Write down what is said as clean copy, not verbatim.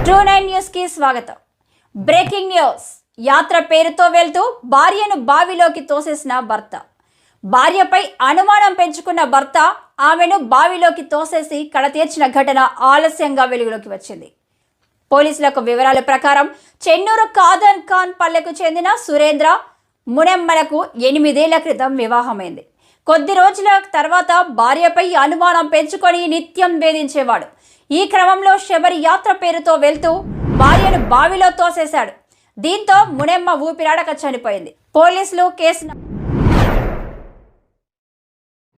True9 news కి స్వాగతం. Breaking news. యాత్ర పేరుతో వెళ్తూ భార్యను బావిలోకి తోసేసిన భర్త. భార్యపై అనుమానం పెంచుకున్న భర్త ఆమెను బావిలోకి తోసేసి కడతీర్చిన ఘటన ఆలస్యంగా వెలుగులోకి వచ్చింది. పోలీసులకు వివరాల ప్రకారం చెన్నూరు కాదన్ ఖాన్ పల్లెకు చెందిన సురేంద్ర మునెమ్మలకు 8 ఏళ్ల క్రితం వివాహమైంది. కొద్ది రోజుల తర్వాత భార్యపై అనుమానం పెంచుకొని నిత్యం వేధించేవాడు. ఈ క్రమంలో శబరి యాత్ర పేరుతో వెళ్తూ భార్యను బావిలో తోసేశాడు. దీంతో మునెమ్మ ఊపిరాడక చనిపోయింది. పోలీసులు కేసు